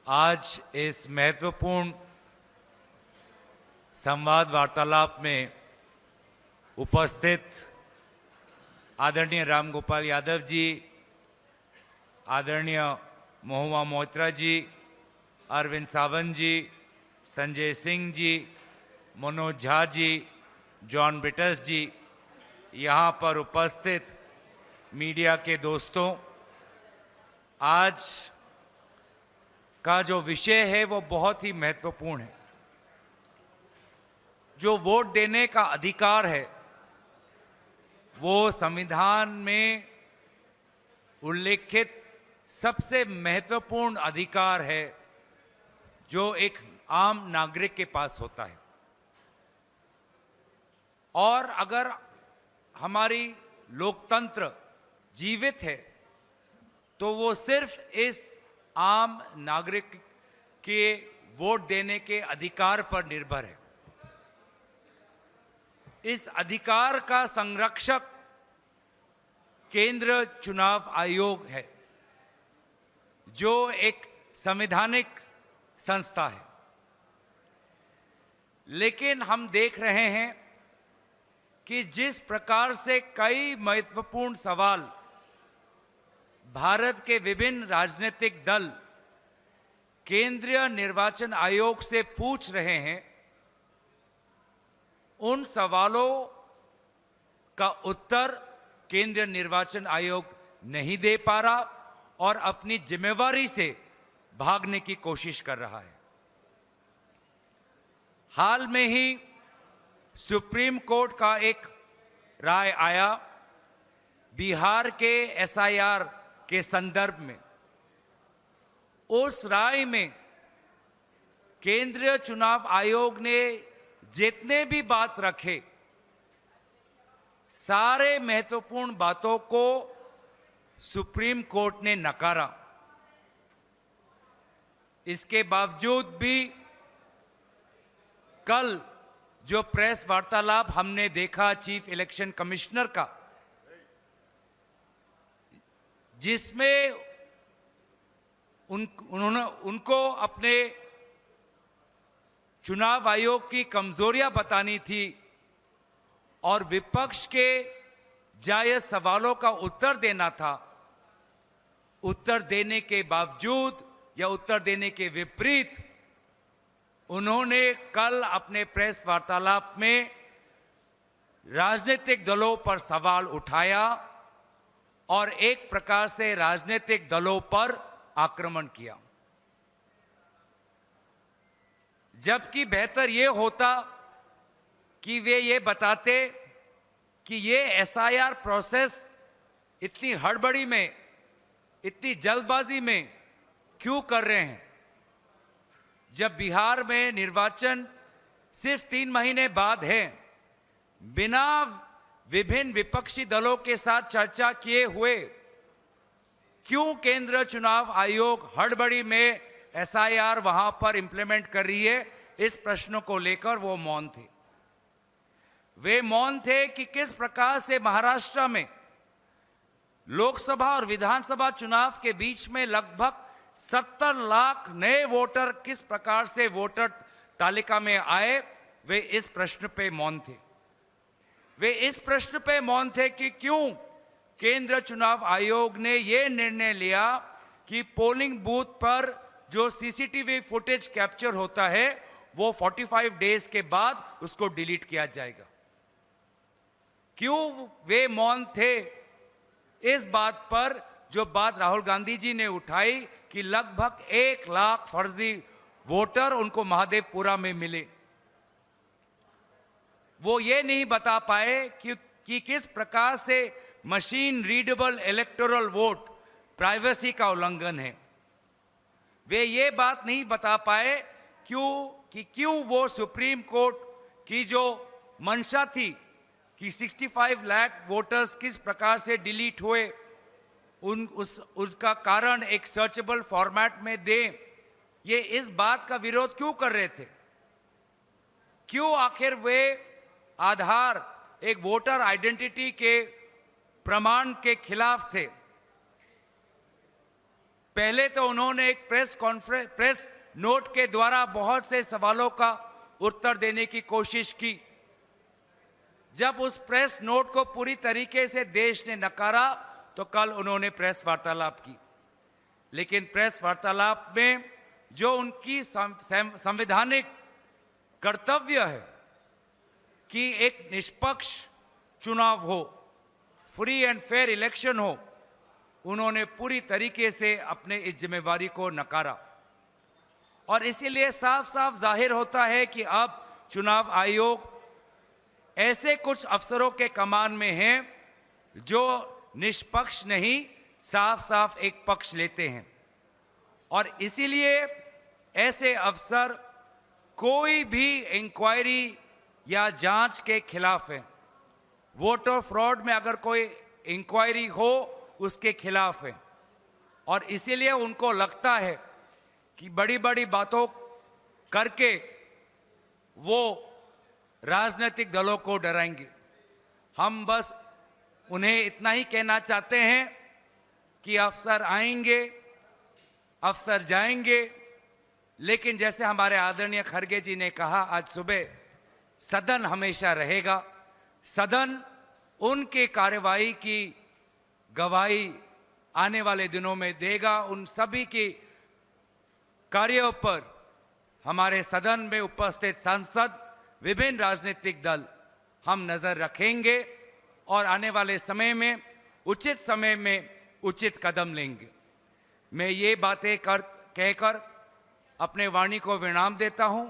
आज इस महत्वपूर्ण संवाद वार्तालाप में उपस्थित आदरणीय रामगोपाल यादव जी, आदरणीय महुआ मोइत्रा जी, अरविंद सावंत जी, संजय सिंह जी, मनोज झा जी, जॉन ब्रिटस जी, यहाँ पर उपस्थित मीडिया के दोस्तों, आज का जो विषय है वो बहुत ही महत्वपूर्ण है। जो वोट देने का अधिकार है वो संविधान में उल्लेखित सबसे महत्वपूर्ण अधिकार है जो एक आम नागरिक के पास होता है। और अगर हमारी लोकतंत्र जीवित है तो वो सिर्फ इस आम नागरिक के वोट देने के अधिकार पर निर्भर है। इस अधिकार का संरक्षक केंद्र चुनाव आयोग है, जो एक संवैधानिक संस्था है। लेकिन हम देख रहे हैं कि जिस प्रकार से कई महत्वपूर्ण सवाल भारत के विभिन्न राजनीतिक दल केंद्रीय निर्वाचन आयोग से पूछ रहे हैं, उन सवालों का उत्तर केंद्रीय निर्वाचन आयोग नहीं दे पा रहा और अपनी जिम्मेवारी से भागने की कोशिश कर रहा है। हाल में ही सुप्रीम कोर्ट का एक राय आया बिहार के एसआईआर के संदर्भ में। उस राय में केंद्रीय चुनाव आयोग ने जितने भी बात रखे, सारे महत्वपूर्ण बातों को सुप्रीम कोर्ट ने नकारा। इसके बावजूद भी कल जो प्रेस वार्तालाप हमने देखा चीफ इलेक्शन कमिश्नर का, जिसमें उनको अपने चुनाव आयोग की कमजोरियां बतानी थी और विपक्ष के जायज सवालों का उत्तर देना था, उत्तर देने के बावजूद या उत्तर देने के विपरीत उन्होंने कल अपने प्रेस वार्तालाप में राजनीतिक दलों पर सवाल उठाया और एक प्रकार से राजनीतिक दलों पर आक्रमण किया। जबकि बेहतर ये होता कि वे ये बताते कि ये एसआईआर प्रोसेस इतनी हड़बड़ी में, इतनी जल्दबाजी में क्यों कर रहे हैं, जब बिहार में निर्वाचन सिर्फ 3 महीने बाद है। बिना विभिन्न विपक्षी दलों के साथ चर्चा किए हुए क्यों केंद्र चुनाव आयोग हड़बड़ी में एसआईआर वहां पर इंप्लीमेंट कर रही है, इस प्रश्न को लेकर वो मौन थे। वे मौन थे कि किस प्रकार से महाराष्ट्र में लोकसभा और विधानसभा चुनाव के बीच में लगभग 70 लाख नए वोटर किस प्रकार से वोटर तालिका में आए, वे इस प्रश्न पे मौन थे। वे इस प्रश्न पे मौन थे कि क्यों केंद्र चुनाव आयोग ने यह निर्णय लिया कि पोलिंग बूथ पर जो सीसीटीवी फुटेज कैप्चर होता है वो 45 डेज के बाद उसको डिलीट किया जाएगा। क्यों वे मौन थे इस बात पर, जो बात राहुल गांधी जी ने उठाई कि लगभग 1 लाख फर्जी वोटर उनको महादेवपुरा में मिले। वो ये नहीं बता पाए कि किस प्रकार से machine readable electoral vote privacy का उल्लंघन है। वे ये बात नहीं बता पाए क्यों वो सुप्रीम कोर्ट की जो मंशा थी कि 65 लाख वोटर्स किस प्रकार से डिलीट हुए, उसका कारण एक सर्चेबल फॉर्मेट में दें, ये इस बात का विरोध क्यों कर रहे थे। क्यों आखिर वे आधार एक वोटर आइडेंटिटी के प्रमाण के खिलाफ थे। पहले तो उन्होंने एक प्रेस नोट के द्वारा बहुत से सवालों का उत्तर देने की कोशिश की। जब उस प्रेस नोट को पूरी तरीके से देश ने नकारा तो कल उन्होंने प्रेस वार्तालाप की। लेकिन प्रेस वार्तालाप में जो उनकी संवैधानिक कर्तव्य है कि एक निष्पक्ष चुनाव हो, फ्री एंड फेयर इलेक्शन हो, उन्होंने पूरी तरीके से अपने इस जिम्मेवारी को नकारा। और इसीलिए साफ साफ जाहिर होता है कि अब चुनाव आयोग ऐसे कुछ अफसरों के कमान में हैं जो निष्पक्ष नहीं, साफ साफ एक पक्ष लेते हैं। और इसीलिए ऐसे अफसर कोई भी इंक्वायरी या जांच के खिलाफ है। वोटर फ्रॉड में अगर कोई इंक्वायरी हो उसके खिलाफ है। और इसीलिए उनको लगता है कि बड़ी बड़ी बातों करके वो राजनीतिक दलों को डराएंगे। हम बस उन्हें इतना ही कहना चाहते हैं कि अफसर आएंगे, अफसर जाएंगे, लेकिन जैसे हमारे आदरणीय खड़गे जी ने कहा आज सुबह, सदन हमेशा रहेगा। सदन उनके कार्यवाही की गवाही आने वाले दिनों में देगा। उन सभी की कार्यों पर हमारे सदन में उपस्थित सांसद, विभिन्न राजनीतिक दल हम नजर रखेंगे और आने वाले समय में उचित समय में उचित कदम लेंगे। मैं ये बातें कहकर अपने वाणी को विराम देता हूं।